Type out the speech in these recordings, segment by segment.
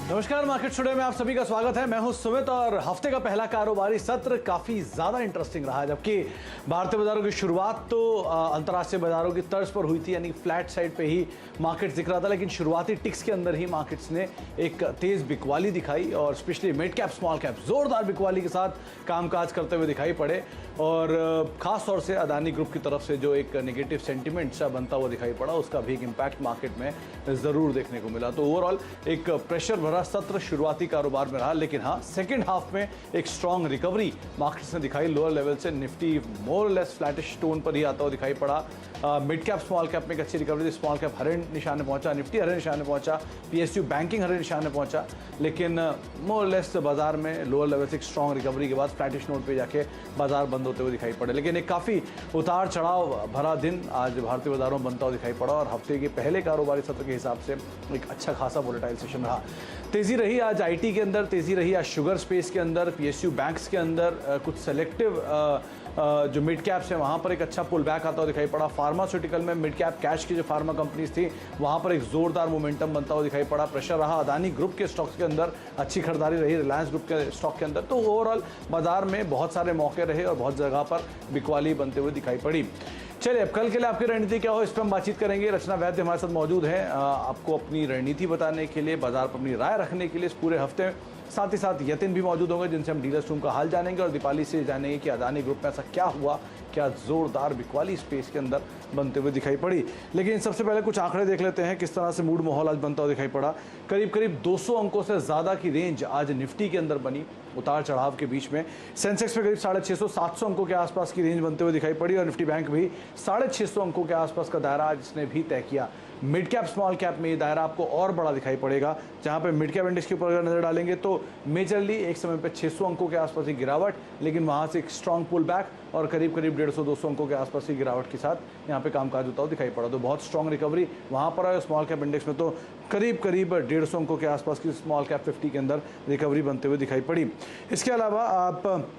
नमस्कार, market today में आप सभी का स्वागत है। मैं हूं सुमित और हफ्ते का पहला कारोबारी सत्र काफी ज्यादा इंटरेस्टिंग रहा, जबकि भारतीय बाजारों की शुरुआत तो अंतर्राष्ट्रीय बाजारों की तर्ज पर हुई थी, यानी फ्लैट साइड पे ही मार्केट्स दिख रहा था, लेकिन शुरुआती टिक्स के अंदर ही मार्केट्स ने एक तेज बिकवाली दिखाई और specially mid cap small cap जोरदार बिकवाली के साथ कामकाज करते हुए दिखाई पड़े। और खास तौर से अदानी ग्रुप की तरफ से जो एक नेगेटिव सेंटिमेंट सा बनता हुआ दिखाई पड़ा, उसका भी एक इम्पैक्ट मार्केट में जरूर देखने को मिला। तो ओवरऑल एक प्रेशर भरा सत्र शुरुआती कारोबार में रहा, लेकिन हाँ, सेकंड हाफ में एक स्ट्रॉन्ग रिकवरी मार्केट्स ने दिखाई। लोअर लेवल से Nifty more less flattish tone पर ही आता हुआ दिखाई पड़ा। मिड कैप स्मॉल कैप में एक अच्छी रिकवरी थी। स्मॉल कैप हरे निशान में पहुंचा, निफ्टी हरे निशान में पहुंचा, पीएसयू बैंकिंग हरे निशान में पहुंचा, लेकिन मोर लेस बाजार में लोअर लेवल से एक स्ट्रॉन्ग रिकवरी के बाद फ्लैटिश नोट पे जाके बाजार बंद होते हुए दिखाई पड़े। लेकिन एक काफ़ी उतार चढ़ाव भरा दिन आज भारतीय बाजारों में बनता हुआ दिखाई पड़ा और हफ्ते के पहले कारोबारी सत्र के हिसाब से एक अच्छा खासा वोलेटाइल सेशन रहा। तेजी रही आज आईटी के अंदर, तेजी रही आज शुगर स्पेस के अंदर, पीएसयू बैंक्स के अंदर, कुछ सेलेक्टिव जो मिड कैप्स हैं वहाँ पर एक अच्छा पुल बैक आता हुआ दिखाई पड़ा। फार्मास्यूटिकल में मिड कैप कैश की जो फार्मा कंपनीज थी वहाँ पर एक जोरदार मोमेंटम बनता हुआ दिखाई पड़ा। प्रेशर रहा अदानी ग्रुप के स्टॉक्स के अंदर, अच्छी खरीदारी रही रिलायंस ग्रुप के स्टॉक के अंदर। तो ओवरऑल बाजार में बहुत सारे मौके रहे और बहुत जगह पर बिकवाली बनते हुए दिखाई पड़ी। चलिए, अब कल के लिए आपकी रणनीति क्या हो, इस पर हम बातचीत करेंगे। रचना वैद्य हमारे साथ मौजूद है आपको अपनी रणनीति बताने के लिए, बाजार पर अपनी राय रखने के लिए इस पूरे हफ्ते में। साथ ही साथ यतिन भी मौजूद होंगे जिनसे हम डीलर्स रूम का हाल जानेंगे और दीपाली से जानेंगे कि अदानी ग्रुप में ऐसा क्या हुआ, क्या जोरदार बिकवाली स्पेस के अंदर बनते हुए दिखाई पड़ी। लेकिन सबसे पहले कुछ आंकड़े देख लेते हैं किस तरह से मूड माहौल आज बनता हुआ दिखाई पड़ा। करीब करीब 200 अंकों से ज़्यादा की रेंज आज निफ्टी के अंदर बनी, उतार चढ़ाव के बीच में। सेंसेक्स में करीब 650-700 अंकों के आसपास की रेंज बनते हुए दिखाई पड़ी और निफ्टी बैंक भी 650 अंकों के आसपास का दायरा आज इसने भी तय किया। मिड कैप स्मॉल कैप में ये दायरा आपको और बड़ा दिखाई पड़ेगा, जहां पे मिड कैप इंडेक्स के ऊपर अगर नजर डालेंगे तो मेजरली एक समय पे 600 अंकों के आसपास की गिरावट, लेकिन वहां से एक स्ट्रॉन्ग पुल बैक और करीब करीब 150-200 अंकों के आसपास की गिरावट के साथ यहाँ पे कामकाज होता हुआ दिखाई पड़ा। तो बहुत स्ट्रॉन्ग रिकवरी वहां पर है। स्मॉल कैप इंडेक्स में तो करीब करीब 150 अंकों के आसपास की स्मॉल कैप 50 के अंदर रिकवरी बनते हुए दिखाई पड़ी। इसके अलावा आप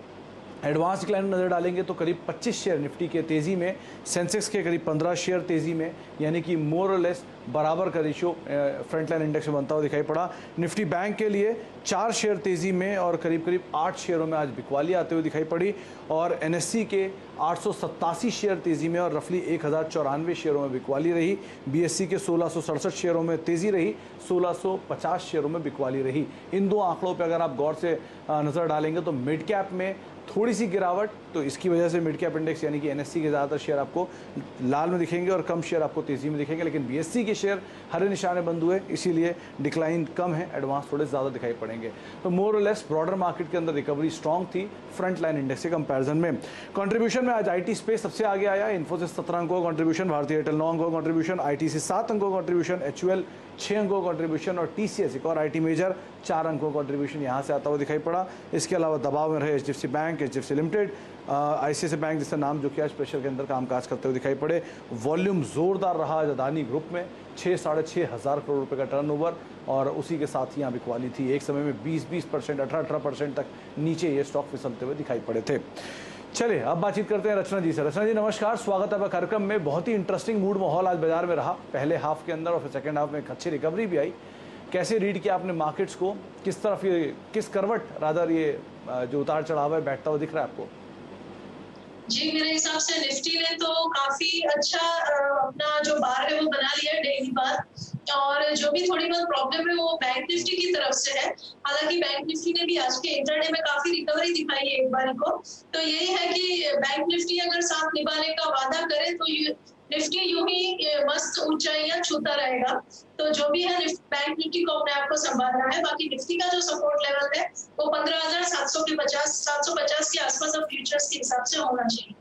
एडवांस डिक्लाइन में नज़र डालेंगे तो करीब 25 शेयर निफ्टी के तेज़ी में, सेंसेक्स के करीब 15 शेयर तेज़ी में, यानी कि मोर और लेस बराबर का रेशियो फ्रंट लाइन इंडेक्स में बनता हुआ दिखाई पड़ा। निफ्टी बैंक के लिए 4 शेयर तेज़ी में और करीब करीब 8 शेयरों में आज बिकवाली आते हुए दिखाई पड़ी और एनएससी के 887 शेयर तेज़ी में और रफली 1094 शेयरों में बिकवाली रही। बीएससी के 1667 शेयरों में तेज़ी रही, 1650 शेयरों में बिकवाली रही। इन दो आंकड़ों पर अगर आप गौर से नज़र डालेंगे तो मिड कैप में थोड़ी सी गिरावट, तो इसकी वजह से मिड कैप इंडेक्स यानी कि एनएससी के ज़्यादातर शेयर आपको लाल में दिखेंगे और कम शेयर आपको तेज़ी में दिखेंगे, लेकिन बीएससी के शेयर हरे निशाने बंद हुए, इसीलिए डिक्लाइन कम है, एडवांस थोड़े ज़्यादा दिखाई पड़ेंगे। तो मोर और लेस ब्रॉडर मार्केट के अंदर रिकवरी स्ट्रॉन्ग थी फ्रंट लाइन इंडेक्स के कंपैरिजन में। कंट्रीब्यूशन में आज आईटी स्पेस सबसे आगे आया। इन्फोसिस 17 अंकों का कंट्रीब्यूशन, भारतीय एयरटेल 9 अंकों का कंट्रीब्यूशन, आईटीसी 7 अंकों का कंट्रीब्यूशन, एचयूएल 6 अंकों का कंट्रीब्यूशन और टीसीएस एक और आईटी मेजर 4 अंकों का कंट्रीब्यूशन यहाँ से आता हुआ दिखाई पड़ा। इसके अलावा दबाव में रहे HDFC bank, HDFC limited, ICICI bank जैसा नाम जो कि आज प्रेशर के अंदर कामकाज करते हुए दिखाई पड़े। वॉल्यूम जोरदार रहा आज अदानी ग्रुप में, 6-6.5 हज़ार करोड़ रुपए का टर्नओवर और उसी के साथ ही यहाँ बिकवाली थी। एक समय में 20% 18% तक नीचे ये स्टॉक फिसलते हुए दिखाई पड़े थे। चलिए, अब बातचीत करते हैं रचना जी से। रचना जी नमस्कार, स्वागत है आपका कार्यक्रम में। बहुत ही इंटरेस्टिंग मूड माहौल आज बाजार में रहा पहले हाफ के अंदर और फिर सेकेंड हाफ में एक अच्छी रिकवरी भी आई। कैसे रीड किया आपने मार्केट्स को, किस तरफ ये, किस करवट रादर ये जो उतार चढ़ाव है बैठता हुआ दिख रहा है आपको? जी, मेरे हिसाब से निफ्टी ने तो काफी अच्छा अपना जो बार है वो बना लिया है, डेली बार, और जो भी थोड़ी बहुत प्रॉब्लम है वो बैंक निफ्टी की तरफ से है। हालांकि बैंक निफ्टी ने भी आज के इंटरडे में काफी रिकवरी दिखाई है एक बार को। तो यही है कि बैंक निफ्टी अगर साथ निभाने का वादा करे तो निफ्टी यूं ही मस्त ऊंचाइयां छूता रहेगा। तो जो भी है बैंक निफ्टी को अपने आप को संभालना है। बाकी निफ्टी का जो सपोर्ट लेवल है वो 15,750 के आसपास अब फ्यूचर्स के हिसाब से होना चाहिए।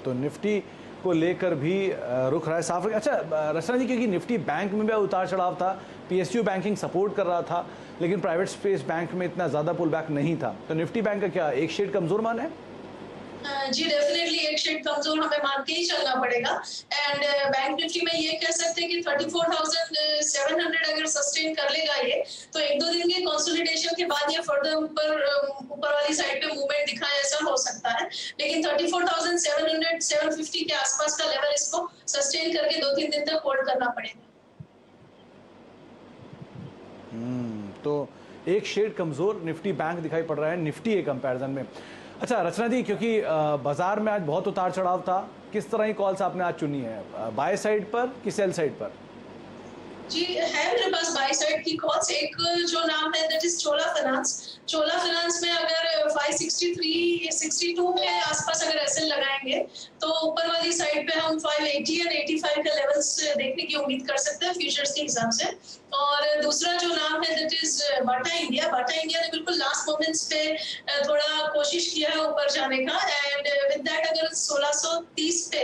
तो निफ्टी को लेकर भी रुख रहा है साफ। अच्छा रचना जी, क्योंकि निफ्टी बैंक में भी उतार चढ़ाव था, पीएसयू बैंकिंग सपोर्ट कर रहा था, लेकिन प्राइवेट स्पेस बैंक में इतना ज़्यादा पुल बैक नहीं था, तो निफ्टी बैंक का क्या एक शेड कमज़ोर मान है? जी डेफिनेटली एक शेड कमजोर हमें मान के ही चलना पड़ेगा। एंड बैंक निफ्टी में ये कह सकते हैं कि 34,700 अगर सस्टेन कर लेगा ये, तो एक दो दिन के कंसोलिडेशन के बाद ये फर्दर ऊपर वाली साइड पे मूवमेंट दिखाए ऐसा हो सकता है। लेकिन 34,700 750 के आसपास का लेवल इसको सस्टेन करके 2-3 दिन तक होल्ड करना पड़ेगा। तो एक शेड कमजोर निफ्टी बैंक दिखाई पड़ रहा है निफ्टी के कंपैरिजन में। अच्छा रचना जी, क्योंकि बाजार में आज बहुत उतार चढ़ाव था, किस तरह की कॉल्स आपने आज चुनी है, बाय साइड पर कि सेल साइड पर? जी है मेरे पास बाई साइड की कॉल्स। एक जो नाम है that is Chola finance. Chola finance में अगर 563 या 62 के आसपास अगर एसएल लगाएंगे तो ऊपर वाली साइड पे हम 580 एंड 85 के लेवल्स देखने की उम्मीद कर सकते हैं फ्यूचर्स के हिसाब से। और दूसरा जो नाम है that is Bata India. Bata India ने बिल्कुल लास्ट मोमेंट्स पे थोड़ा कोशिश किया है ऊपर जाने का, एंड विद दैट अगर 1630 पे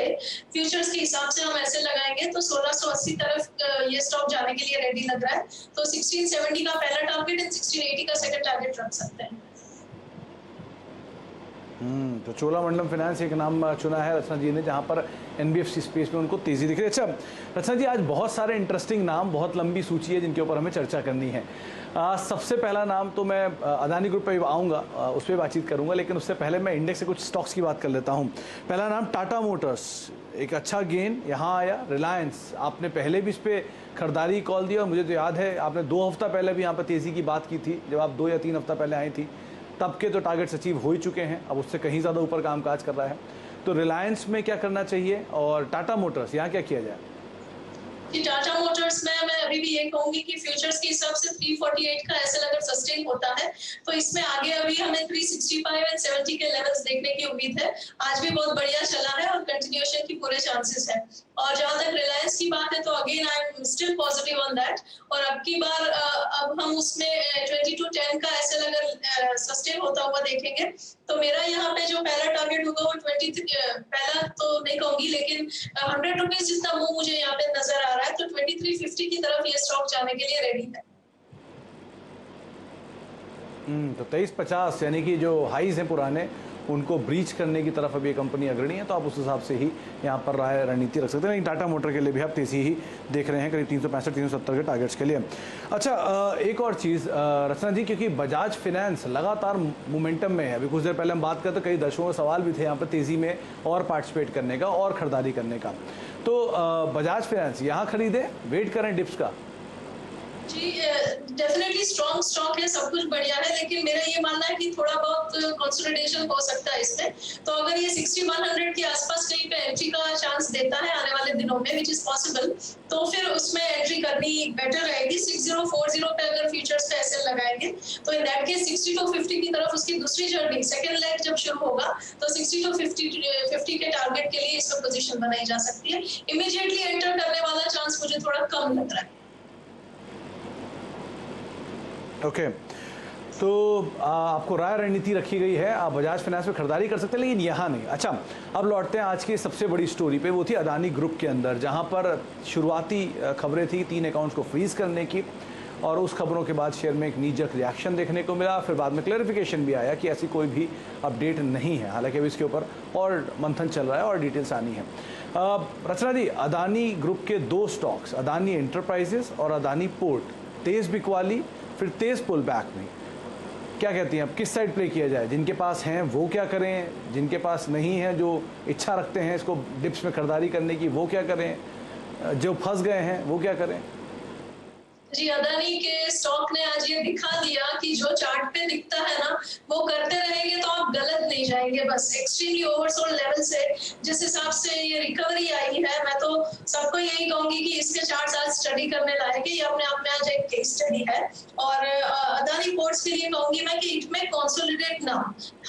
फ्यूचर्स के हिसाब से हम ऐसे लगाएंगे तो 1680 तरफ ये स्टॉक जाने के लिए रेडी लग रहा है। तो 1670 का पहला टारगेट एंड 1680 का सेकंड टारगेट रख सकते हैं। तो चोलामंडलम फाइनेंस एक नाम चुना है रचना जी ने, जहां पर एनबीएफसी स्पेस में उनको तेजी दिख रही है। अच्छा रचना जी, आज बहुत सारे इंटरेस्टिंग नाम, बहुत लंबी सूची है जिनके ऊपर हमें चर्चा करनी है। सबसे पहला नाम तो मैं अदानी ग्रुप पे आऊँगा, उस पर बातचीत करूँगा, लेकिन उससे पहले मैं इंडेक्स से कुछ स्टॉक्स की बात कर लेता हूँ। पहला नाम टाटा मोटर्स, एक अच्छा गेन यहाँ आया। रिलायंस, आपने पहले भी इस पर खरीदारी कॉल दिया और मुझे तो याद है आपने 2 हफ्ता पहले भी यहाँ पर तेज़ी की बात की थी, जब आप 2 या 3 हफ्ता पहले आई थी, तब के तो टारगेट्स अचीव हो ही चुके हैं, अब उससे कहीं ज़्यादा ऊपर कामकाज कर रहा है। तो रिलायंस में क्या करना चाहिए और टाटा मोटर्स यहाँ क्या किया जाए? कि टाटा मोटर्स में मैं अभी भी ये कहूंगी कि फ्यूचर्स के हिसाब से 348 का एसएल अगर सस्टेन होता है तो इसमें आगे अभी हमें 365 एंड 70 के लेवल्स देखने की उम्मीद है। आज भी बहुत बढ़िया चला है और कंटिन्यूएशन की पूरे चांसेस है। और जहां तक रिलायंस की बात है तो again I am still positive on that, और अब की बार अब हम उसमें 2210 का एसएल अगर सस्टेन होता हुआ देखेंगे तो मेरा यहाँ पे जो पहला टारगेट होगा वो 23, पहला तो नहीं कहूंगी लेकिन 100 रुपीज जितना वो मुझे यहाँ पे नजर आ रहा है, तो 2350 की तरफ ये स्टॉक जाने के लिए रेडी है। तो 2350 यानी कि जो हाईज हैं पुराने उनको ब्रीच करने की तरफ अभी ये कंपनी अग्रणी है, तो आप उस हिसाब से ही यहाँ पर राय रणनीति रख सकते हैं। लेकिन टाटा मोटर के लिए भी आप तेजी ही देख रहे हैं, करीब 365-370 के टारगेट्स के लिए। अच्छा एक और चीज़ रचना जी, क्योंकि बजाज फाइनेंस लगातार मोमेंटम में है, अभी कुछ देर पहले हम बात करते कई दर्शकों के सवाल भी थे यहाँ पर तेज़ी में और पार्टिसिपेट करने का और खरीदारी करने का, तो बजाज फाइनेंस यहाँ खरीदें, वेट करें डिप्स का? जी डेफिनेटली स्ट्रॉन्ग स्टॉक है, सब कुछ बढ़िया है, लेकिन मेरा ये मानना है कि थोड़ा बहुत कंसोलिडेशन हो सकता है इसमें। तो अगर ये 6100 के आसपास कहीं पे एंट्री का चांस देता है आने वाले दिनों में, विच इज पॉसिबल, तो फिर उसमें एंट्री करनी बेटर रहेगी। 6040 पे अगर फ्यूचर्स पे एसएल लगाएंगे तो इन दैट केस 6250 की तरफ उसकी दूसरी जर्नी सेकंड लेग जब शुरू होगा तो 6250 के टारगेट के लिए इसमें पोजीशन बनाई जा सकती है। इमीडिएटली एंटर करने वाला चांस मुझे थोड़ा कम लग रहा है। ओके तो आपको राय रणनीति रखी गई है, आप बजाज फाइनेंस में खरीदारी कर सकते हैं, लेकिन यहाँ नहीं। अच्छा अब लौटते हैं आज की सबसे बड़ी स्टोरी पे, वो थी अदानी ग्रुप के अंदर, जहाँ पर शुरुआती खबरें थी 3 अकाउंट्स को फ्रीज करने की, और उस खबरों के बाद शेयर में एक नीजक रिएक्शन देखने को मिला। फिर बाद में क्लैरिफिकेशन भी आया कि ऐसी कोई भी अपडेट नहीं है, हालांकि अभी इसके ऊपर और मंथन चल रहा है और डिटेल्स आनी है। रचना जी, अदानी ग्रुप के 2 स्टॉक्स, अदानी एंटरप्राइजेस और अदानी पोर्ट, तेज बिकवाली फिर तेज पुल बैक में, क्या कहती हैं अब किस साइड प्ले किया जाए? जिनके पास हैं वो क्या करें, जिनके पास नहीं है, जो इच्छा रखते हैं इसको डिप्स में खरीदारी करने की, वो क्या करें, जो फंस गए हैं वो क्या करें? जी अदानी के स्टॉक ने आज ये दिखा दिया कि जो चार्ट पे दिखता है ना वो करते रहेंगे तो आप गलत नहीं जाएंगे। बस एक्सट्रीमली ओवरसोल्ड लेवल से जिस हिसाब से ये रिकवरी आई है, मैं तो सबको यही कहूंगी कि इसके चार्ट्स आज स्टडी करने लायक है। ये अपने आप में आज एक केस स्टडी है। और अदानी पोर्ट्स के लिए कहूंगी मैं कि इट में कंसोलिडेट ना,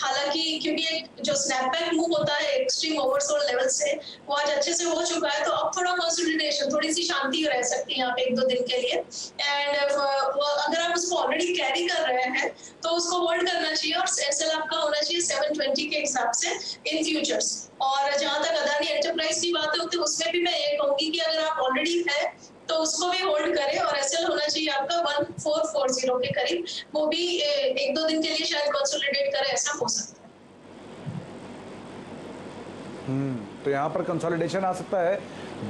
हालांकि क्योंकि जो स्नैपबैक मूव होता है एक्सट्रीम ओवरसोल्ड लेवल से वो आज अच्छे से हो चुका है, तो अब थोड़ा कंसोलिडेशन, थोड़ी सी शांति रह सकती है यहाँ पे 1-2 दिन के लिए। एंड अगर आप उसको ऑलरेडी कैरी कर रहे हैं तो उसको होल्ड करना चाहिए, और एसएल आपका होना चाहिए 720 के हिसाब से इन फ्यूचर्स। और जहां तक अदानी एंटरप्राइज की बात है तो उसमें भी मैं ये कहूंगी कि अगर आप ऑलरेडी है तो उसको भी होल्ड करें, और एसएल होना चाहिए आपका 1440 के करीब, वो भी 1-2 दिन के लिए शायद कंसोलिडेट करे, ऐसा हो सकता है। तो यहाँ पर कंसोलिडेशन आ सकता है,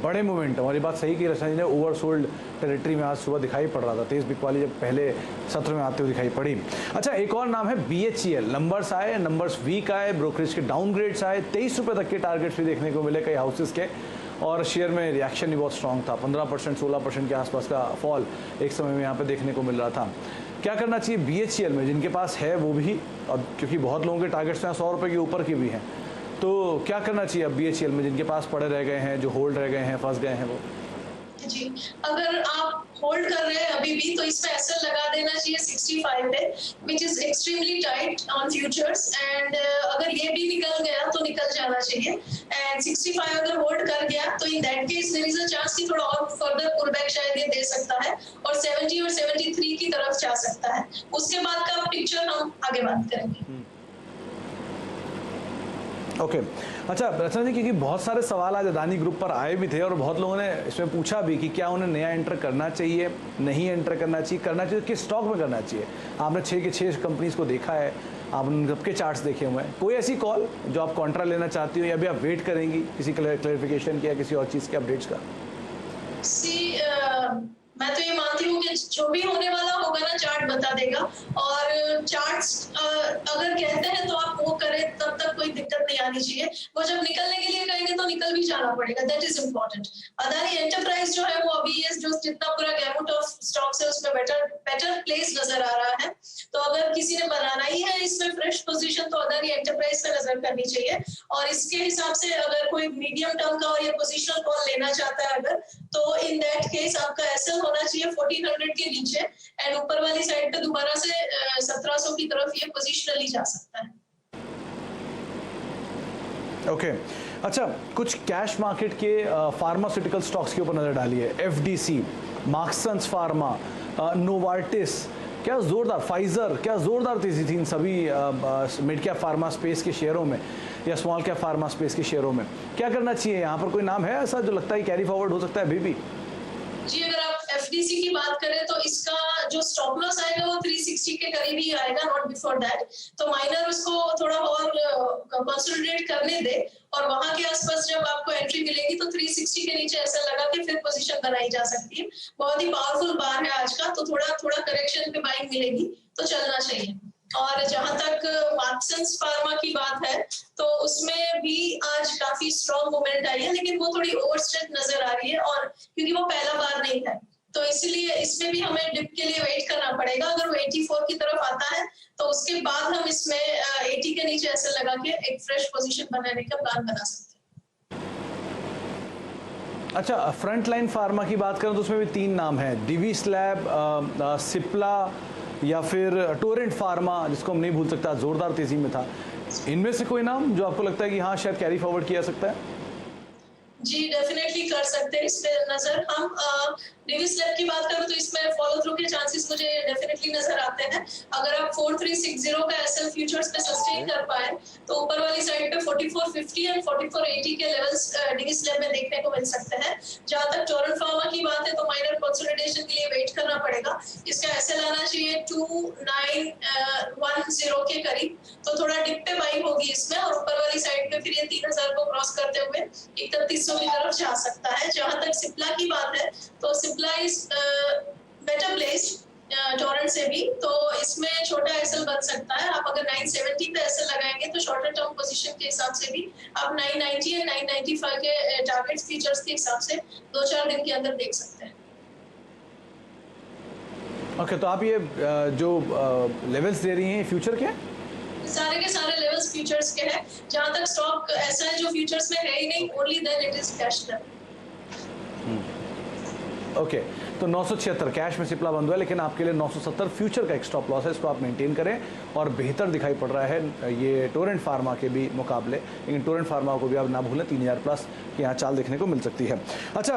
बड़े मोमेंटम, और ये बात सही की रचना जी ने, ओवरसोल्ड टेरिटरी में आज सुबह दिखाई पड़ रहा था, तेज बिकवाली जब पहले सत्र में आते हुए दिखाई पड़ी। अच्छा एक और नाम है BHEL, नंबर्स आए, नंबर्स वीक आए, ब्रोकरेज के डाउनग्रेड्स आए, 23 रुपये तक के टारगेट्स भी देखने को मिले कई हाउसेस के, और शेयर में रिएक्शन ही बहुत स्ट्रांग था, 15% 16% के आसपास का फॉल एक समय में यहाँ पे देखने को मिल रहा था। क्या करना चाहिए BHEL में, जिनके पास है वो भी, अब क्योंकि बहुत लोगों के टारगेट्स यहाँ 100 रुपये के ऊपर की भी हैं, तो क्या करना चाहिए अब BHEL में जिनके पास पड़े रह गए हैं, जो होल्ड रह गए हैं, फंस गए हैं वो? जी, अगर आप होल्ड कर रहे हैं अभी भी तो इसमें एसएल लगा देना चाहिए 65 पे, which is extremely tight on futures. And अगर ये भी निकल गया तो निकल जाना चाहिए। एंड 65 अगर होल्ड कर गया तो in that case there is a chance कि थोड़ा और फर्दर पुल बैक शायद ये दे सकता है और 70 और 73 की तरफ जा सकता है। उसके बाद का पिक्चर हम आगे बात करेंगे। ओके अच्छा रचना जी, क्योंकि बहुत सारे सवाल आज अदानी ग्रुप पर आए भी थे और बहुत लोगों ने इसमें पूछा भी कि क्या उन्हें नया एंटर करना चाहिए, नहीं एंटर करना चाहिए किस स्टॉक में करना चाहिए। आपने 6 के 6 कंपनीज को देखा है, आपने उन सबके चार्ट्स देखे हुए हैं, कोई ऐसी कॉल जो आप कॉन्ट्रा लेना चाहती हो या अभी आप वेट करेंगी किसी क्लैरिफिकेशन की या किसी और चीज़ के अपडेट्स का? मैं तो ये मानती हूँ कि जो भी होने वाला होगा ना चार्ट बता देगा। और चार्ट्स अगर कहते हैं तो आप वो करें, तब तक कोई दिक्कत नहीं आनी चाहिए। वो जब निकलने के लिए कहेंगे तो निकल भी जाना पड़ेगा, that is important. Adani enterprise जो है वो अभी ये जो जितना पूरा गैमुट ऑफ स्टॉक्स है उसमें बेटर प्लेस नजर आ रहा है। तो अगर किसी ने बनाना ही है इसमें फ्रेश पोजीशन तो अदानी एंटरप्राइज पे नजर करनी चाहिए। और इसके हिसाब से अगर कोई मीडियम टर्म का और ये पोजिशनल कॉल लेना चाहता है अगर, तो इन दैट केस आपका एसएल होना चाहिए 1400 के नीचे एंड ऊपर वाली साइड पे दोबारा से 1700 की तरफ ये पोजीशनली जा सकता है। ओके अच्छा, कुछ कैश मार्केट के फार्मास्यूटिकल स्टॉक्स के ऊपर नजर डालिए। FDC, मार्क्संस फार्मा, नोवार्टिस, क्या जोरदार, फाइजर, क्या जोरदार तेजी थी इन सभी मिड कैप फार्मा स्पेस के शेयरों में या स्मॉल कैप फार्मा स्पेस के शेयरों में। क्या करना चाहिए यहाँ पर? कोई नाम है ऐसा जो लगता है कैरी फॉरवर्ड हो सकता है अभी भी? जी, अगर आप FDC की बात करें तो इसका जो स्टॉप लॉस आएगा वो 360 के करीब ही आएगा, नॉट बिफोर दैट। तो माइनर उसको थोड़ा और कंसोलिडेट करने दे और वहां के आसपास जब आपको एंट्री मिलेगी तो 360 के नीचे ऐसा लगा कि फिर पोजीशन बनाई जा सकती है। बहुत ही पावरफुल बार है आज का, तो थोड़ा थोड़ा करेक्शन पे बाइंग मिलेगी तो चलना चाहिए। और जहां तक मार्क्संस फार्मा की बात है तो उसमें भी आज काफी स्ट्रॉन्ग मूवमेंट आई है, लेकिन वो थोड़ी ओवरस्ट्रेच नजर आ रही है और क्योंकि वो पहला बार नहीं है तो इसलिए इसमें भी हमें डिप के लिए वेट करना पड़ेगा। अगर वो 84 की तरफ आता है तो उसके बाद हम इसमें 80 के नीचे ऐसे लगा के एक फ्रेश पोजीशन बनाने का प्लान बना सकते हैं। अच्छा, फ्रंट लाइन फार्मा की बात करें तो उसमें भी 3 नाम है, डिवीस लैब, सिप्ला या फिर टोरेंट फार्मा, जिसको हम नहीं भूल सकता, जोरदार तेजी में था। इनमें से कोई नाम जो आपको लगता है कि हाँ शायद कैरी फॉरवर्ड किया सकता है? जी, डेफिनेटली कर सकते हैं इस पे नजर। हम डिविस लैब की बात करें तो इसमें फॉलो थ्रू के चांसेस मुझे डेफिनेटली नजर आते हैं। अगर आप 4360 का एसएल फ्यूचर्स पे सस्टेन कर पाए तो ऊपर वाली साइड पे 4450 एंड 4480 के लेवल्स डिविस लैब में देखने को मिल सकते हैं। जहां तक टोरेंट फार्मा की बात है तो माइनर कंसोलिडेशन के लिए वेट करना पड़ेगा। इसका एसएल आना चाहिए 2910 के करीब, तो थोड़ा डिप पे बाइंग होगी इसमें और ऊपर वाली साइड पे फिर ये 3000 को क्रॉस करते हुए 3100 की तरफ जा सकता है। जहां तक सिप्ला की बात है तो Cipla is better placed Torrent से भी, तो इसमें छोटा एसएल बन सकता है। आप अगर 970 पे एसएल लगाएंगे तो शॉर्टर टर्म पोजीशन के हिसाब से भी आप 990 एंड 995 के टारगेट फीचर्स के हिसाब से 2-4 दिन के अंदर देख सकते हैं। ओके, तो आप ये जो लेवल्स दे रही हैं फ्यूचर के सारे के सारे लेवल्स फ्यूचर्स के हैं। जहां तक स्टॉक ऐसा है जो फ्यूचर्स में है ही नहीं, only then it is cash level. Okay, तो 976 कैश में सिप्ला बंद हुआ है, लेकिन आपके लिए 970 फ्यूचर का एक स्टॉप लॉस है, इसको आप मेंटेन करें। और बेहतर दिखाई पड़ रहा है ये टोरेंट फार्मा के भी मुकाबले, लेकिन टोरेंट फार्मा को भी आप ना भूलें 3000 प्लस की यहाँ चाल देखने को मिल सकती है। अच्छा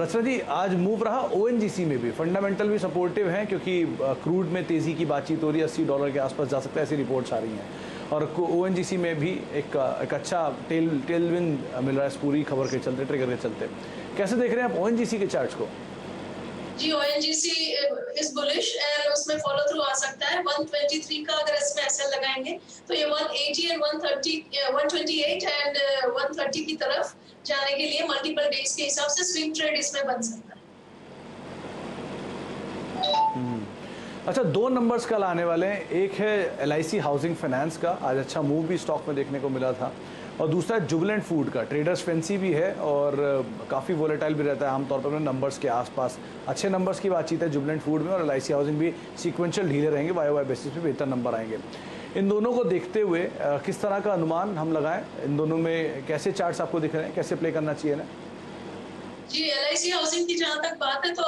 रचना जी, आज मूव रहा ONGC में भी, फंडामेंटल भी सपोर्टिव हैं क्योंकि क्रूड में तेज़ी की बातचीत हो रही है, $80 के आसपास जा सकता है, ऐसी रिपोर्ट्स आ रही हैं। और ONGC में भी एक अच्छा टेलविंड मिल रहा है इस पूरी खबर के चलते, ट्रिगर के चलते। कैसे देख रहे हैं आप ONGC के चार्ट्स को? जी, ONGC इज बुलिश एंड उसमें फॉलो थ्रू आ सकता है। 123 का अगर इसमें एसएल लगाएंगे तो ये 180 एंड 128 एंड 130 की तरफ जाने के लिए मल्टीपल डेज के हिसाब से स्विंग ट्रेड इसमें बन सकता है। अच्छा, 2 नंबर्स कल आने वाले हैं। एक है LIC हाउसिंग फाइनेंस का, आज अच्छा मूव भी स्टॉक में देखने को मिला था। और दूसरा जुबिलेंट फूड का, ट्रेडर्स फैंसी भी है और काफ़ी वोलेटाइल भी रहता है, आमतौर पर नंबर्स के आसपास अच्छे नंबर्स की बातचीत है जुबिलेंट फूड में, और LIC हाउसिंग भी सीक्वेंशियल ढीले रहेंगे, वाई बेसिस पे बेहतर नंबर आएंगे। इन दोनों को देखते हुए किस तरह का अनुमान हम लगाएं, इन दोनों में कैसे चार्ट्स आपको दिख रहे हैं, कैसे प्ले करना चाहिए ना? जी, LIC हाउसिंग की जहाँ तक बात है तो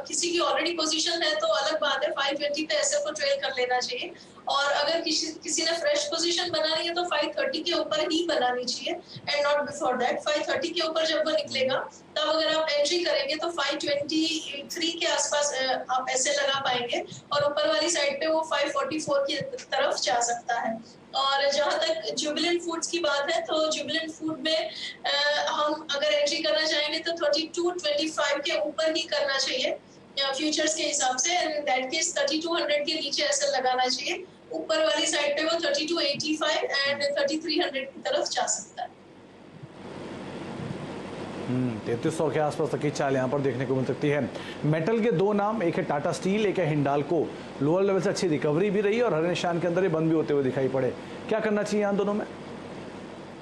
किसी की ऑलरेडी पोजीशन है तो अलग बात है, 520 पे एसएफ को ट्रेल कर लेना चाहिए, और अगर किसी ने फ्रेश पोजीशन बनानी है तो 530 के ऊपर ही बनानी चाहिए एंड नॉट बिफोर दैट। 530 के ऊपर जब वो निकलेगा तब अगर आप एंट्री करेंगे तो 523 के आसपास आप ऐसे लगा पाएंगे, और ऊपर वाली साइड पे वो 544 की तरफ जा सकता है। और जहाँ तक जुबिलेंट फूड्स की बात है तो जुबिलेंट फूड में हम अगर एंट्री करना चाहेंगे तो 3225 के ऊपर ही करना चाहिए फ्यूचर्स के हिसाब से, एंड इन दैट केस 3200 के नीचे ऐसे लगाना चाहिए। ऊपर वाली साइड पे वो 3285 एंड 3300 की तरफ जा सकता है। 3300 के आसपास तक की चाल यहाँ पर देखने को मिल सकती है। मेटल के दो नाम, एक है टाटा स्टील, एक है हिंडाल्को, लोअर लेवल से अच्छी रिकवरी भी रही और हरे निशान के अंदर ही बंद भी होते हुए दिखाई पड़े। क्या करना चाहिए यहाँ दोनों में?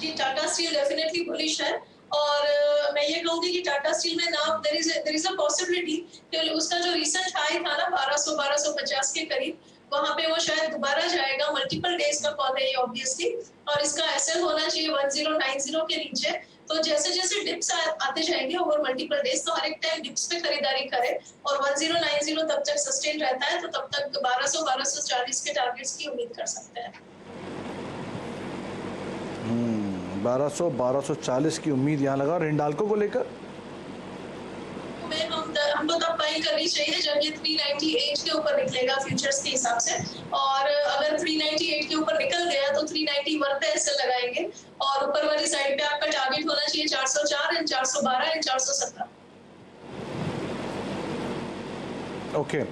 जी, टाटा स्टील डेफिनेटली बुलिश है, और मैं ये कहूंगी कि टाटा स्टील में now there is a possibility कि उसका जो रिसेंट हाई था ना 1250 के करीब, वहां पे वो शायद दोबारा जाएगा। मल्टीपल डेज का कॉल है ये ऑब्वियसली, और इसका एसएल होना चाहिए 1090 के नीचे। तो जैसे जैसे डिप्स आते जाएंगे ओवर मल्टीपल डेज, तो हर एक टाइम डिप्स पे खरीदारी करें, और 1090 तब तक सस्टेन रहता है तो तब तक 1240 के टारगेट्स की उम्मीद कर सकते हैं। 1240 की उम्मीद यहाँ लगा। और हिंडाल्को को लेकर हमको तब बाई करनी चाहिए जब ये 398 के ऊपर निकलेगा फ्यूचर्स के हिसाब से, और अगर 398 के ऊपर निकल गया तो 391 पे ऐसे लगाएंगे, और ऊपर वाली साइड पे आपका टारगेट होना चाहिए 404 एंड 412 एंड 417। ओके,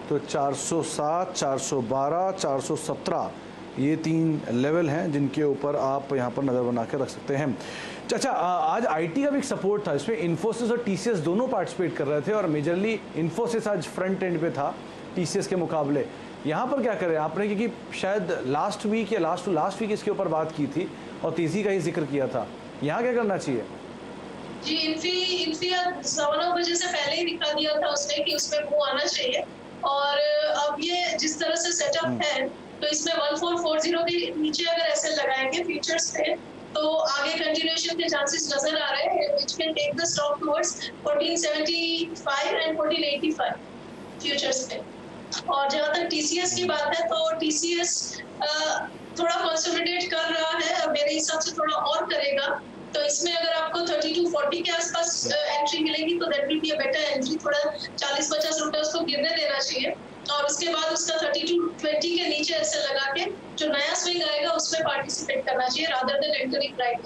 तो 407, 412, 417 ये 3 लेवल हैं जिनके ऊपर आप यहाँ पर नज़र बना के रख सकते हैं। अच्छा, आज आईटी का भी एक सपोर्ट था, इसमें इन्फोसिस और टीसीएस दोनों पार्टिसिपेट कर रहे थे, और मेजरली इन्फोसिस आज फ्रंट एंड पे था टीसीएस के मुकाबले। यहाँ पर क्या करें आपने, क्योंकि शायद लास्ट वीक या लास्ट टू लास्ट वीक इसके ऊपर बात की थी और तेजी का ही जिक्र किया था, यहाँ क्या करना चाहिए? जी, इन्फी 9 बजे से पहले ही दिखा दिया था उसने कि उसमें मुंह आना चाहिए, और अब ये जिस तरह से सेटअप है तो इसमें 1440 के नीचे अगर ऐसे लगाएंगे फ्यूचर्स पे तो आगे कंटिन्यूएशन के चांसेस नजर आ रहे हैं, which can take the stock towards 1475 and 1485 futures पे। और जहां तक टीसीएस की बात है तो टीसीएस थोड़ा कंसोलिडेट कर रहा है, मेरे हिसाब से थोड़ा और करेगा, तो इसमें अगर आपको 3240 के आसपास एंट्री मिलेगी तो that will be a better entry. थोड़ा 40-50 रुपए उसको गिरने देना चाहिए, और उसके बाद उसका 3220 के नीचे ऐसे लगा के जो नया स्विंग आएगा उसमें पार्टिसिपेट करना चाहिए rather than entering right.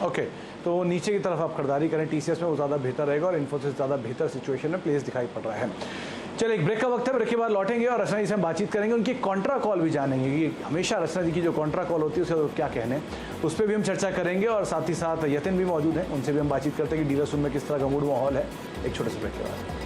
Okay, तो नीचे की तरफ आप खरीदारी करें टीसीएस में, वो ज़्यादा बेहतर रहेगा, और इन्फोसिस ज़्यादा बेहतर सिचुएशन में प्लेस दिखाई पड़ रहा है। चलिए, एक ब्रेक का वक्त है, ब्रेक के बाद लौटेंगे और रचना जी से हम बातचीत करेंगे, उनकी कॉन्ट्रा कॉल भी जानेंगे कि हमेशा रचना जी की जो कॉन्ट्रा कॉल होती है उसे क्या कहने, उस पर भी हम चर्चा करेंगे, और साथ ही साथ यतिन भी मौजूद हैं, उनसे भी हम बातचीत करते हैं कि डीलर्स में किस तरह का मूड माहौल है। एक छोटे से ब्रेक के बाद।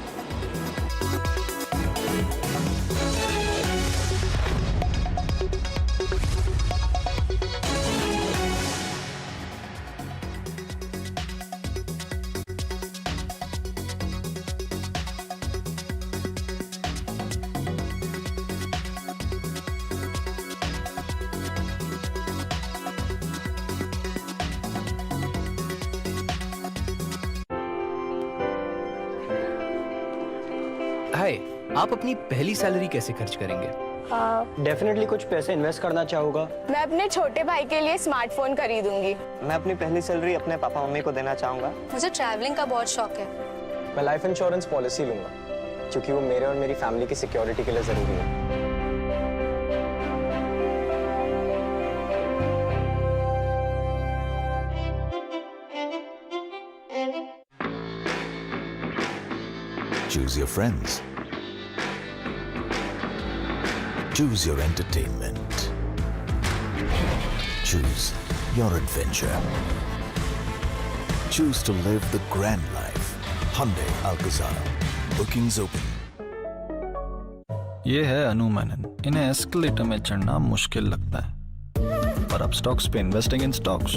हाय, आप अपनी पहली सैलरी कैसे खर्च करेंगे? डेफिनेटली कुछ पैसे इन्वेस्ट करना चाहूँगा। मैं अपने छोटे भाई के लिए स्मार्टफोन खरीदूंगी। मैं अपनी पहली सैलरी अपने पापा मम्मी को देना चाहूँगा। मुझे ट्रैवलिंग का बहुत शौक है। मैं लाइफ इंश्योरेंस पॉलिसी लूंगा क्योंकि वो मेरे और मेरी फैमिली की सिक्योरिटी के लिए जरूरी है। Choose your friends. Choose your entertainment. Choose your adventure. Choose to live the grand life. Hyundai Alcazar. Bookings open. ये है अनु मेनन। इन्हें एस्केलेटर में चढ़ना मुश्किल लगता है। और अपस्टॉक्स पे इन्वेस्टिंग इन स्टॉक्स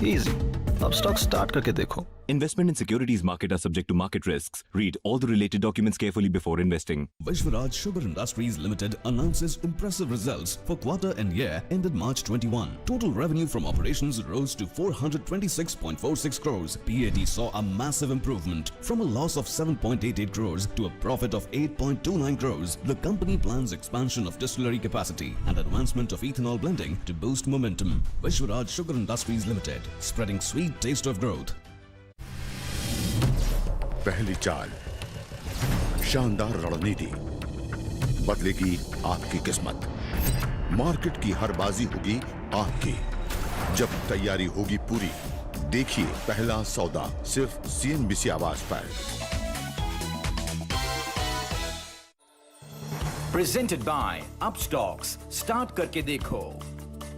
इजी। अब स्टॉक स्टार्ट करके देखो। Investment in securities market are subject to market risks. Read all the related documents carefully before investing. Vishwaraj Sugar Industries Limited announces impressive results for quarter and year ended March 21. Total revenue from operations rose to 426.46 crores. PAT saw a massive improvement from a loss of 7.88 crores to a profit of 8.29 crores. The company plans expansion of distillery capacity and advancement of ethanol blending to boost momentum. Vishwaraj Sugar Industries Limited, spreading sweet taste of growth. पहली चाल, शानदार रणनीति, बदलेगी आपकी किस्मत। Market की हर बाजी होगी आपकी जब तैयारी होगी पूरी। देखिए पहला सौदा सिर्फ CNBC आवाज पर। Presented by Upstocks, start करके देखो।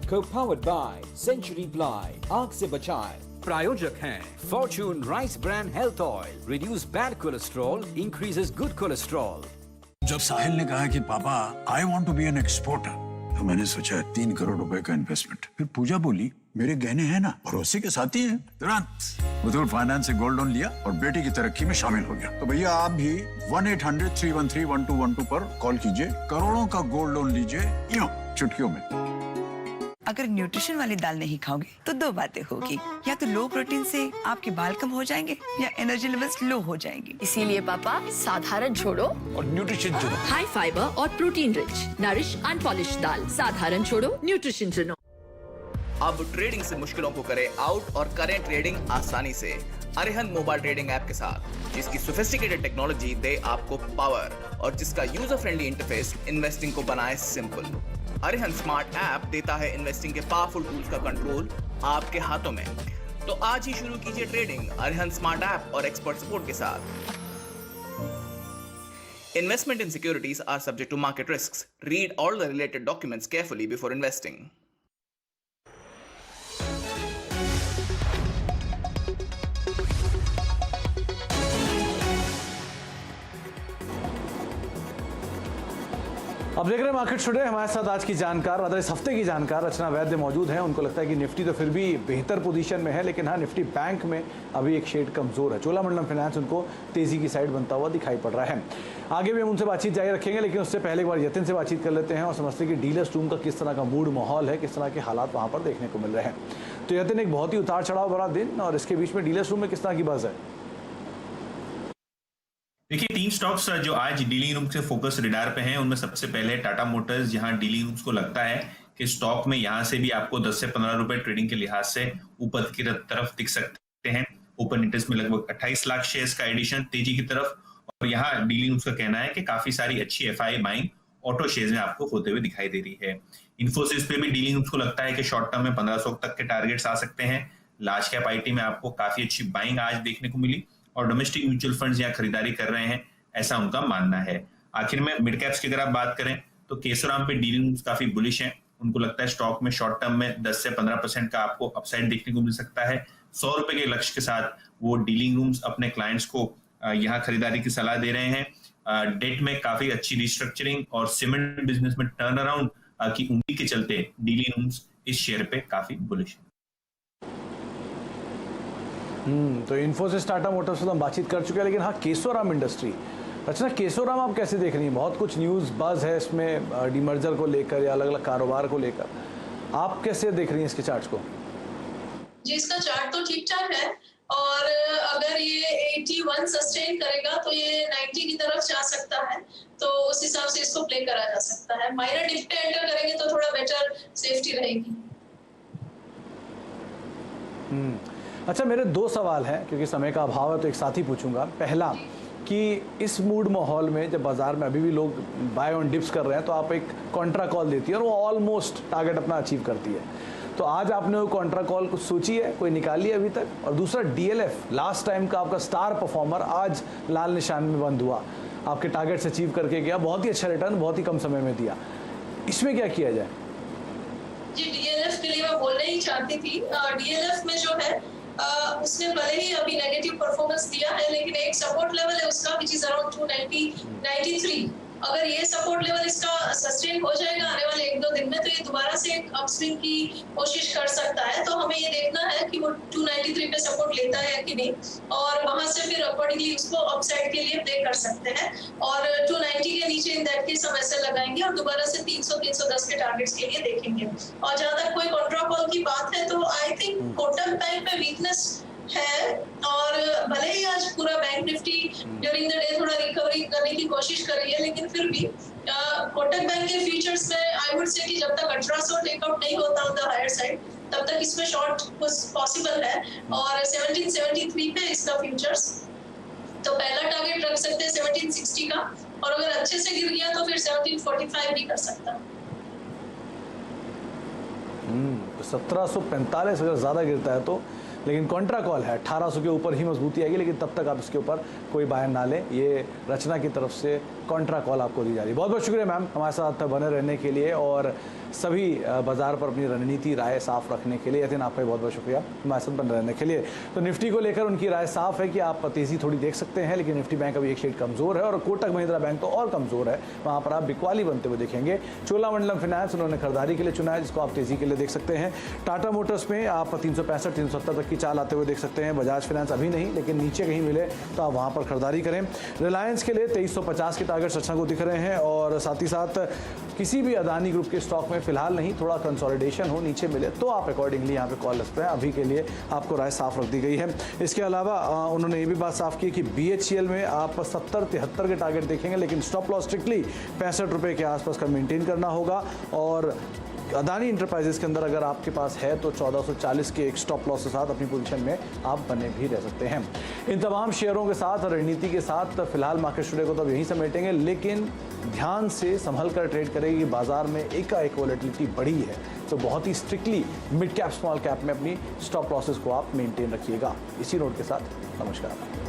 Co-powered by Century Ply, आग से बचाए। प्रायोजक हैं Fortune Rice Bran Health Oil, reduce bad cholesterol, increases good cholesterol. जब साहिल ने कहा कि पापा I want to be an exporter, तो मैंने सोचा 3 करोड़ रुपए का इन्वेस्टमेंट। फिर पूजा बोली मेरे गहने हैं ना, भरोसे के साथ ही हैं। तुरंत मुथूट फाइनेंस से गोल्ड लोन लिया और बेटी की तरक्की में शामिल हो गया। तो भैया आप भी 1-800-313-1212 पर कॉल कीजिए, करोड़ों का गोल्ड लोन लीजिए यूं चुटकियों में। अगर न्यूट्रिशन वाली दाल नहीं खाओगे तो 2 बातें होगी, या तो लो प्रोटीन से आपके बाल कम हो जाएंगे या एनर्जी लेवल्स लो हो जाएंगे। इसीलिए पापा साधारण छोड़ो और न्यूट्रिशन चुनो। हाई फाइबर और प्रोटीन रिच नरिश अनपॉलिश्ड दाल, साधारण छोड़ो न्यूट्रिशन चुनो। अब ट्रेडिंग से मुश्किलों को करें आउट और करें ट्रेडिंग आसानी से अरिहंत मोबाइल ट्रेडिंग ऐप के साथ, जिसकी सोफिस्टिकेटेड टेक्नोलॉजी दे आपको पावर और जिसका यूजर फ्रेंडली इंटरफेस इन्वेस्टिंग को बनाए सिंपल। अरिहंत स्मार्ट ऐप देता है इन्वेस्टिंग के पावरफुल टूल्स का कंट्रोल आपके हाथों में। तो आज ही शुरू कीजिए ट्रेडिंग अरिहंत स्मार्ट ऐप और एक्सपर्ट सपोर्ट के साथ। Investment in securities are subject to market risks. Read all the related documents carefully before investing. अब देख रहे हैं मार्केट टुडे। हमारे साथ आज की जानकार, मतलब इस हफ्ते की जानकार रचना वैद्य मौजूद हैं। उनको लगता है कि निफ्टी तो फिर भी बेहतर पोजीशन में है, लेकिन हाँ निफ्टी बैंक में अभी एक शेड कमजोर है। चोलामंडलम फाइनेंस उनको तेजी की साइड बनता हुआ दिखाई पड़ रहा है। आगे भी हम उनसे बातचीत जारी रखेंगे, लेकिन उससे पहले एक बार यतिन से बातचीत कर लेते हैं और समझते हैं कि डीलर्स रूम का किस तरह का मूड माहौल है, किस तरह के हालात वहाँ पर देखने को मिल रहे हैं। तो यतिन, एक बहुत ही उतार चढ़ाव भरा दिन और इसके बीच में डीलर्स रूम में किस तरह की बज़ है? देखिए, 3 स्टॉक्स जो आज डीलिंग रूम से फोकस रिडार पे हैं, उनमें सबसे पहले टाटा मोटर्स, जहां डीलिंग रूम्स को लगता है कि स्टॉक में यहां से भी आपको 10 से 15 रुपए ट्रेडिंग के लिहाज से ऊपर की तरफ दिख सकते हैं। ओपन इंटरेस्ट में लगभग 28 लाख शेयर्स का एडिशन तेजी की तरफ, और यहाँ डीलिंग रूम्स का कहना है कि काफी सारी अच्छी FI बाइंग ऑटो शेयर्स में आपको होते हुए दिखाई दे रही है। इन्फोसिस पे भी डीलिंग रूम्स को लगता है कि शॉर्ट टर्म में 1500 तक के टारगेट्स आ सकते हैं। लार्ज कैप IT में आपको काफी अच्छी बाइंग आज देखने को मिली और डोमेस्टिक म्यूचुअल फंड्स यहाँ खरीदारी कर रहे हैं, ऐसा उनका मानना है। आखिर में मिड कैप्स की अगर आप बात करें तो केशोराम पे डीलिंग काफी बुलिश हैं। उनको लगता है स्टॉक में शॉर्ट टर्म में 10 से 15% का आपको अपसाइड देखने को मिल सकता है। 100 रुपए के लक्ष्य के साथ वो डीलिंग रूम्स अपने क्लाइंट्स को यहाँ खरीदारी की सलाह दे रहे हैं। डेट में काफी अच्छी रिस्ट्रक्चरिंग और सीमेंट बिजनेस में टर्न अराउंड की उम्मीद के चलते डीलिंग रूम्स इस शेयर पे काफी बुलिश है। तो इन्फोसिस, टाटा मोटर्स से हम बातचीत कर चुके हैं, लेकिन हाँ केशोराम इंडस्ट्री, अच्छा केशोराम आप कैसे देख रही हैं? बहुत कुछ न्यूज़ बज है इसमें डीमर्जर को लेकर या अलग अलग कारोबार को लेकर, आप कैसे देख रही हैं इसके चार्ट्स को? जी, इसका चार्ट तो ठीक ठाक है और अगर ये 81 सस्टेन करेगा तो ये 90 की तरफ जा सकता है, तो उस हिसाब से इसको प्ले करा जा सकता है। माइनर डिप पे एंटर करेंगे तो थोड़ा बेटर सेफ्टी रहेगी। अच्छा, मेरे 2 सवाल हैं, क्योंकि समय का अभाव है तो एक साथ ही पूछूंगा। पहला कि इस मूड माहौल में जब बाजार में अभी भी लोग बाय ऑन डिप्स कर रहे हैं तो आप एक कॉन्ट्रा कॉल देती है और वो ऑलमोस्ट टारगेट अपना अचीव करती है, तो आज आपने वो कॉन्ट्रा कॉल कुछ सोची है, कोई निकाली है अभी तक? और दूसरा DLF, लास्ट टाइम का आपका स्टार परफॉर्मर आज लाल निशान में बंद हुआ, आपके टारगेट से अचीव करके गया, बहुत ही अच्छा रिटर्न बहुत ही कम समय में दिया, इसमें क्या किया जाए? जी, DLF के लिए मैं बोलना ही चाहती थी। DLF में जो है उसने भले ही अभी नेगेटिव परफॉर्मेंस दिया है, लेकिन एक सपोर्ट लेवल है उसका विच इज अराउंड 293। अगर ये सपोर्ट लेवल इसका सस्टेन हो जाएगा आने वाले 1-2 दिन में, तो ये दोबारा से एक अपस्विंग की कोशिश कर सकता है। तो हमें ये देखना है कि वो 293 पे सपोर्ट लेता है कि नहीं, और वहां से फिर अकॉर्डिंगली उसको अपसाइड के लिए प्ले कर सकते हैं। और 290 के नीचे इन दैट केस हम ऐसे लगाएंगे और दोबारा से 300-310 के टारगेट्स के लिए देखेंगे। और जहां तक कोई कॉन्ट्रा कॉल की बात है, तो आई थिंक कोटक बैंक में वीकनेस है, और भले ही आज पूरा bank Nifty during the day थोड़ा रिकवरी करने की कोशिश कर रही है, लेकिन फिर भी कोटक बैंक के फ्यूचर्स में आई वुड से कि जब तक 1800 टेकआउट नहीं होता ऑन द हायर साइड, तब तक इसमें शॉर्ट पॉसिबल है। और 1773 पे इसका फ्यूचर्स, तो पहला टारगेट रख सकते हैं 1760 का, और अगर अच्छे से गिर गया तो फिर 1745 भी कर सकता है। 1745 अगर ज़्यादा गिरता है तो, लेकिन कॉन्ट्रा कॉल है 1800 के ऊपर ही मजबूती आएगी, लेकिन तब तक आप इसके ऊपर कोई बायन ना लें। ये रचना की तरफ से कॉन्ट्रा कॉल आपको दी जा रही है। बहुत बहुत शुक्रिया मैम हमारे साथ बने रहने के लिए और सभी बाजार पर अपनी रणनीति राय साफ रखने के लिए। यतिन आपका भी बहुत बहुत शुक्रिया हमारे साथ बने रहने के लिए। तो निफ्टी को लेकर उनकी राय साफ है कि आप तेज़ी थोड़ी देख सकते हैं, लेकिन निफ्टी बैंक अभी एक शेड कमज़ोर है और कोटक महिंद्रा बैंक तो और कमज़ोर है, वहाँ पर आप बिकवाली बनते हुए देखेंगे। चोलामंडलम फाइनेंस उन्होंने खरीदारी के लिए चुना है, जिसको आप तेज़ी के लिए देख सकते हैं। टाटा मोटर्स में आप 365-370 तक की चाल आते हुए देख सकते हैं। बजाज फाइनेंस अभी नहीं, लेकिन नीचे कहीं मिले तो आप वहाँ पर खरीदारी करें। रिलायंस के लिए 2350 के टारगेट अच्छा को दिख रहे हैं, और साथ ही साथ किसी भी अदानी ग्रुप के स्टॉक में फिलहाल नहीं, थोड़ा कंसोलिडेशन हो, नीचे मिले तो आप अकॉर्डिंगली यहाँ पे कॉल रखते हैं। अभी के लिए आपको राय साफ रख दी गई है। इसके अलावा उन्होंने ये भी बात साफ की कि BHEL में आप 70-73 के टारगेट देखेंगे, लेकिन स्टॉप लॉस स्ट्रिक्टली 65 रुपये के आसपास का मेंटेन करना होगा। और अदानी इंटरप्राइजेस के अंदर अगर आपके पास है तो 1440 के एक स्टॉप लॉस के साथ अपनी पोजीशन में आप बने भी रह सकते हैं। इन तमाम शेयरों के साथ और रणनीति के साथ फिलहाल मार्केट टुडे को तो यहीं समेटेंगे, लेकिन ध्यान से संभल कर ट्रेड करेगी। बाजार में एकाएक वॉलेटिलिटी बढ़ी है, तो बहुत ही strictly mid cap small cap में अपनी स्टॉप लॉसेस को आप मेंटेन रखिएगा। इसी नोट के साथ नमस्कार।